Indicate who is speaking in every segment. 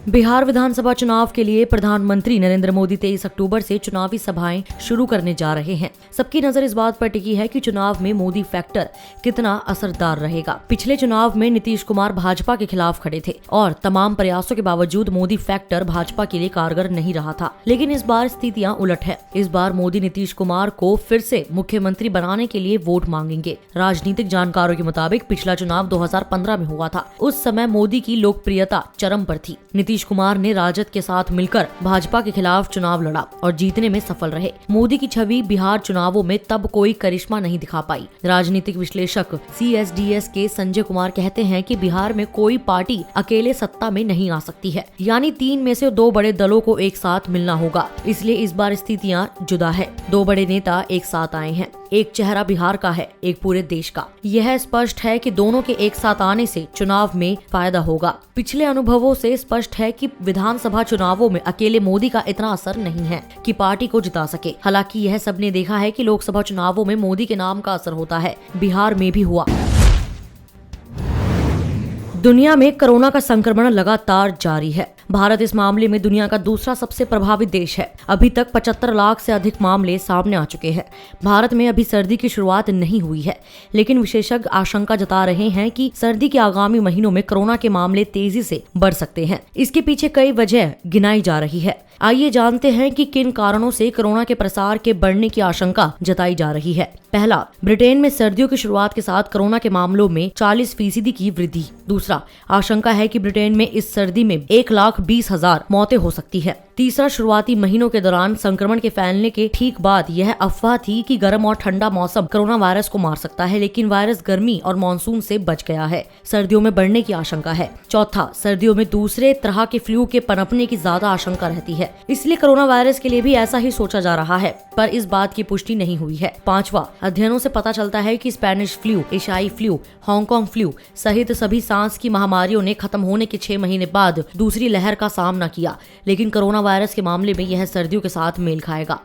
Speaker 1: बिहार विधानसभा चुनाव के लिए प्रधानमंत्री नरेंद्र मोदी 23 अक्टूबर से चुनावी सभाएं शुरू करने जा रहे हैं। सबकी नजर इस बात पर टिकी है कि चुनाव में मोदी फैक्टर कितना असरदार रहेगा। पिछले चुनाव में नीतीश कुमार भाजपा के खिलाफ खड़े थे और तमाम प्रयासों के बावजूद मोदी फैक्टर भाजपा के लिए कारगर नहीं रहा था। लेकिन इस बार स्थितियां उलट है। इस बार मोदी नीतीश कुमार को फिर से मुख्यमंत्री बनाने के लिए वोट मांगेंगे। राजनीतिक जानकारों के मुताबिक पिछला चुनाव 2015 में हुआ था। उस समय मोदी की लोकप्रियता चरम पर थी। नीतीश कुमार ने राजद के साथ मिलकर भाजपा के खिलाफ चुनाव लड़ा और जीतने में सफल रहे। मोदी की छवि बिहार चुनावों में तब कोई करिश्मा नहीं दिखा पाई। राजनीतिक विश्लेषक CSDS के संजय कुमार कहते हैं कि बिहार में कोई पार्टी अकेले सत्ता में नहीं आ सकती है, यानी 3 में से 2 बड़े दलों को एक साथ मिलना होगा। इसलिए इस बार स्थितियां जुदा है। 2 बड़े नेता एक साथ आए हैं। एक चेहरा बिहार का है, एक पूरे देश का। यह स्पष्ट है कि दोनों के एक साथ आने से चुनाव में फायदा होगा। पिछले अनुभवों से स्पष्ट है कि विधानसभा चुनावों में अकेले मोदी का इतना असर नहीं है कि पार्टी को जिता सके। हालांकि यह सबने देखा है कि लोकसभा चुनावों में मोदी के नाम का असर होता है। बिहार में भी हुआ। दुनिया में कोरोना का संक्रमण लगातार जारी है। भारत इस मामले में दुनिया का दूसरा सबसे प्रभावित देश है। अभी तक 75 लाख से अधिक मामले सामने आ चुके हैं। भारत में अभी सर्दी की शुरुआत नहीं हुई है, लेकिन विशेषज्ञ आशंका जता रहे हैं कि सर्दी के आगामी महीनों में कोरोना के मामले तेजी से बढ़ सकते हैं। इसके पीछे कई वजह गिनाई जा रही है। आइए जानते हैं कि किन कारणों से कोरोना के प्रसार के बढ़ने की आशंका जताई जा रही है। पहला, ब्रिटेन में सर्दियों की शुरुआत के साथ कोरोना के मामलों में 40% की वृद्धि। दूसरा, आशंका है कि ब्रिटेन में इस सर्दी में 1,20,000 मौतें हो सकती है। तीसरा, शुरुआती महीनों के दौरान संक्रमण के फैलने के ठीक बाद यह अफवाह थी कि गर्म और ठंडा मौसम कोरोना वायरस को मार सकता है, लेकिन वायरस गर्मी और मानसून से बच गया है। सर्दियों में बढ़ने की आशंका है। चौथा, सर्दियों में दूसरे तरह के फ्लू के पनपने की ज्यादा आशंका रहती है, इसलिए कोरोना वायरस के लिए भी ऐसा ही सोचा जा रहा है, पर इस बात की पुष्टि नहीं हुई है। पांचवा, अध्ययनों से पता चलता है कि स्पेनिश फ्लू, एशियाई फ्लू, हांगकांग फ्लू सहित सभी सांस की महामारियों ने खत्म होने के 6 महीने बाद दूसरी लहर का सामना किया, लेकिन कोरोना वायरस के मामले में यह सर्दियों के साथ मेल खाएगा।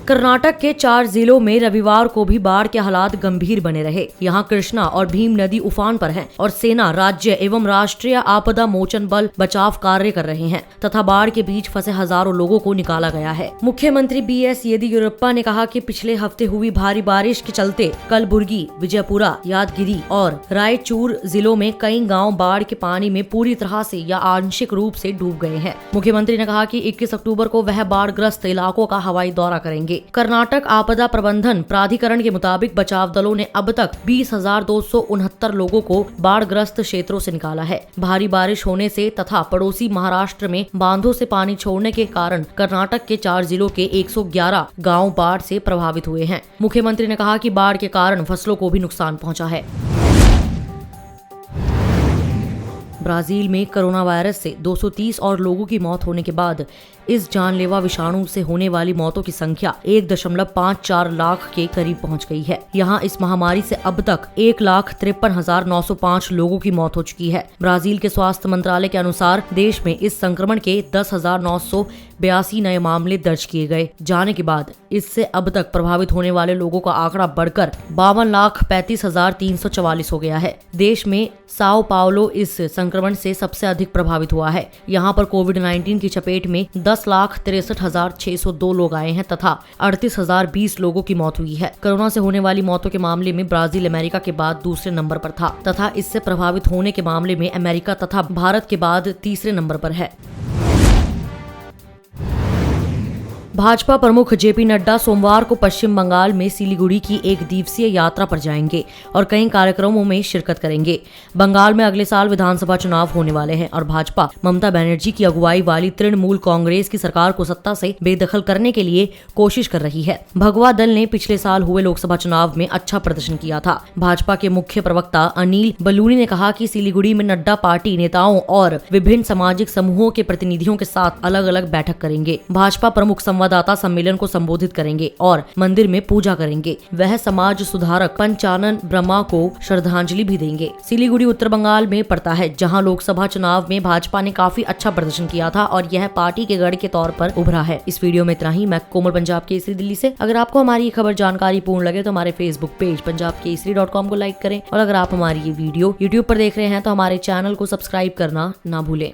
Speaker 1: कर्नाटक के 4 जिलों में रविवार को भी बाढ़ के हालात गंभीर बने रहे। यहाँ कृष्णा और भीम नदी उफान पर हैं और सेना, राज्य एवं राष्ट्रीय आपदा मोचन बल बचाव कार्य कर रहे हैं तथा बाढ़ के बीच फंसे हजारों लोगों को निकाला गया है। मुख्यमंत्री BS येदियुरप्पा ने कहा कि पिछले हफ्ते हुई भारी बारिश के चलते कलबुर्गी, विजयपुरा, यादगिरी और रायचूर जिलों में कई गाँव बाढ़ के पानी में पूरी तरह से या आंशिक रूप से डूब गए हैं। मुख्यमंत्री ने कहा कि 21 अक्टूबर को वह बाढ़ग्रस्त इलाकों का हवाई दौरा करेंगे। कर्नाटक आपदा प्रबंधन प्राधिकरण के मुताबिक बचाव दलों ने अब तक 20,269 लोगों को बाढ़ग्रस्त क्षेत्रों से निकाला है। भारी बारिश होने से तथा पड़ोसी महाराष्ट्र में बांधों से पानी छोड़ने के कारण कर्नाटक के 4 जिलों के 111 गांव बाढ़ से प्रभावित हुए हैं। मुख्यमंत्री ने कहा कि बाढ़ के कारण फसलों को भी नुकसान पहुंचा है। ब्राजील में कोरोना वायरस से 230 और लोगों की मौत होने के बाद इस जानलेवा विषाणु से होने वाली मौतों की संख्या 1.54 लाख के करीब पहुंच गई है। यहाँ इस महामारी से अब तक 1,53,905 लोगों की मौत हो चुकी है। ब्राजील के स्वास्थ्य मंत्रालय के अनुसार देश में इस संक्रमण के 10,982 नए मामले दर्ज किए गए जाने के बाद इससे अब तक प्रभावित होने वाले लोगों का आंकड़ा बढ़कर 52,35,344 हो गया है। देश में साओ पाउलो इस संक्रमण से सबसे अधिक प्रभावित हुआ है। यहाँ पर कोविड-19 की चपेट में 10,63,602 लोग आए हैं तथा 38,020 लोगों की मौत हुई है। कोरोना से होने वाली मौतों के मामले में ब्राजील अमेरिका के बाद दूसरे नंबर पर था तथा इससे प्रभावित होने के मामले में अमेरिका तथा भारत के बाद तीसरे नंबर पर है। भाजपा प्रमुख JP नड्डा सोमवार को पश्चिम बंगाल में सिलीगुड़ी की 1 दिवसीय यात्रा पर जाएंगे और कई कार्यक्रमों में शिरकत करेंगे। बंगाल में अगले साल विधानसभा चुनाव होने वाले हैं और भाजपा ममता बनर्जी की अगुवाई वाली तृणमूल कांग्रेस की सरकार को सत्ता से बेदखल करने के लिए कोशिश कर रही है। भगवा दल ने पिछले साल हुए लोकसभा चुनाव में अच्छा प्रदर्शन किया था। भाजपा के मुख्य प्रवक्ता अनिल बलूनी ने कहा कि सिलीगुड़ी में नड्डा पार्टी नेताओं और विभिन्न सामाजिक समूहों के प्रतिनिधियों के साथ अलग अलग बैठक करेंगे। भाजपा प्रमुख संवाददाता सम्मेलन को संबोधित करेंगे और मंदिर में पूजा करेंगे। वह समाज सुधारक पंचानन ब्रह्मा को श्रद्धांजलि भी देंगे। सिलीगुड़ी उत्तर बंगाल में पड़ता है, जहां लोकसभा चुनाव में भाजपा ने काफी अच्छा प्रदर्शन किया था और यह पार्टी के गढ़ के तौर पर उभरा है। इस वीडियो में इतना ही। मैं कोमल, पंजाब केसरी दिल्ली से। अगर आपको हमारी ये खबर जानकारी पूर्ण लगे तो हमारे फेसबुक पेज punjabkesari.com को लाइक करें और अगर आप हमारी ये वीडियो यूट्यूब पर देख रहे हैं तो हमारे चैनल को सब्सक्राइब करना ना भूलें।